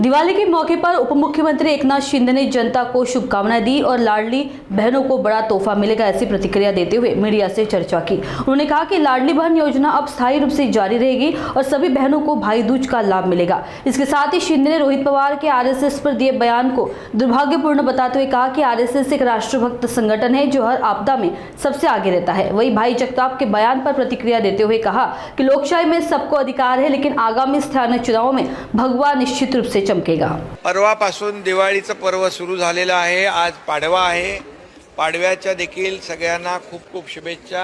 दिवाली के मौके पर उप मुख्यमंत्री एकनाथ शिंदे ने जनता को शुभकामनाएं दी और लाडली बहनों को बड़ा तोहफा मिलेगा ऐसी प्रतिक्रिया देते हुए मीडिया से चर्चा की। उन्होंने कहा कि लाडली बहन योजना अब स्थायी रूप से जारी रहेगी और सभी बहनों को भाई दूज का लाभ मिलेगा। इसके साथ ही शिंदे ने रोहित पवार के आरएसएस पर दिए बयान को दुर्भाग्यपूर्ण बताते हुए कहा कि आरएसएस एक राष्ट्रभक्त संगठन है जो हर आपदा में सबसे आगे रहता है। वहीं भाई जगताप के बयान पर प्रतिक्रिया देते हुए कहा कि लोकशाही में सबको अधिकार है, लेकिन आगामी स्थानीय चुनावों में भगवा निश्चित रूप से चमकेगा। परवापासून दिवाळीचं पर्व सुरू झालेलं आहे। आज पाडवा आहे। पाडव्याच्या देखील सगळ्यांना खूप खूप शुभेच्छा।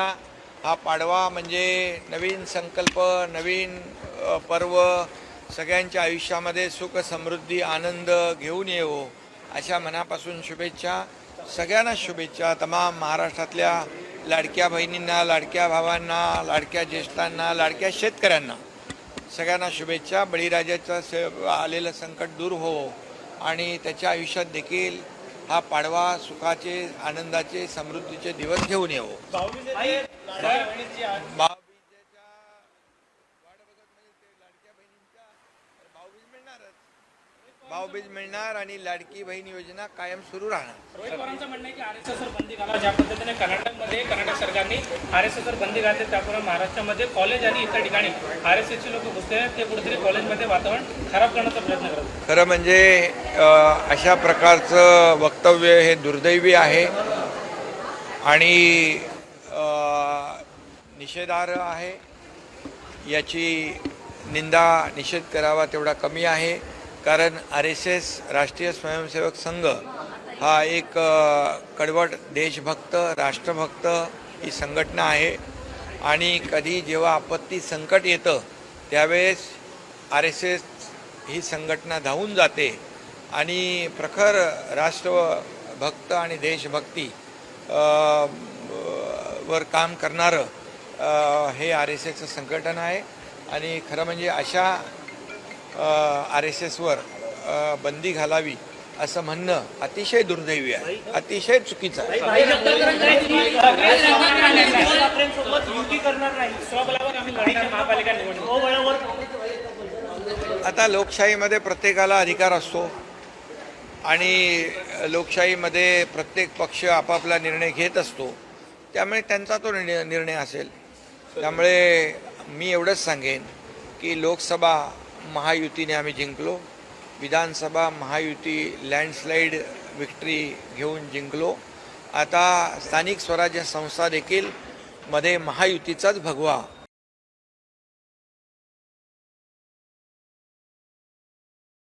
हा पाडवा म्हणजे नवीन संकल्प, नवीन पर्व सगळ्यांच्या आयुष्यामध्ये सुख समृद्धी आनंद घेऊन येवो अशा मनापासून शुभेच्छा। सगळ्यांना शुभेच्छा। तमाम महाराष्ट्रातल्या लाडक्या बहिणींना, लाडक्या भावांना, लाडक्या ज्येष्ठांना, लाडक्या शेतकऱ्यांना सगळ्यांना शुभेच्छा। बळीराजाचं आलेलं संकट दूर हो आणि त्याच्या आयुष्यात देखील हा पाडवा सुखाचे, आनंदाचे, समृद्धीचे दिवस घेऊन येवो। भाऊबीज मिळणार आणि लाडकी बहीण योजना कायम सुरू राहणार। रोहित पवारांचं म्हणणं आहे की आरएसएसवर बंदी घाला। ज्या पद्धतीने कर्नाटक सरकारने आरएसएसवर बंदी घातली, त्यामुळे महाराष्ट्रामध्ये कॉलेज आणि इतर ठिकाणी आरएसएसचे लोक घुसले आहेत, ते कुठेतरी कॉलेजमध्ये वातावरण खराब करण्याचा प्रयत्न करतात। खरं म्हणजे अशा प्रकारचं वक्तव्य हे दुर्दैवी आहे आणि निषेधार्ह आहे। याची निंदा, निषेध करावा तेवढा कमी आहे। कारण आरएसएस राष्ट्रीय स्वयंसेवक संघ हा एक कडवट देशभक्त, राष्ट्रभक्त ही संघटना आहे आणि कधी जेव्हा आपत्ती संकट येतं त्यावेळेस आरएसएस ही संघटना धावून जाते आणि प्रखर राष्ट्रभक्त आणि देशभक्ती वर काम करणारं हे आरएसएसचं संघटन आहे। आणि खरं म्हणजे अशा आरएसएसवर बंदी घालावी असं म्हणणं अतिशय दुर्दैवी आहे, अतिशय चुकीचं आहे। आता लोकशाहीमध्ये प्रत्येकाला अधिकार असतो आणि लोकशाहीमध्ये प्रत्येक पक्ष आपापला निर्णय घेत असतो, त्यामुळे त्यांचा तो निर्णय असेल। त्यामुळे मी एवढंच सांगेन की लोकसभा महायुतीने आम्ही जिंकलो, विधानसभा महायुती लँडस्लाईड विक्ट्री घेऊन जिंकलो। आता स्थानिक स्वराज्य संस्था देखील मध्ये महायुतीचाच भगवा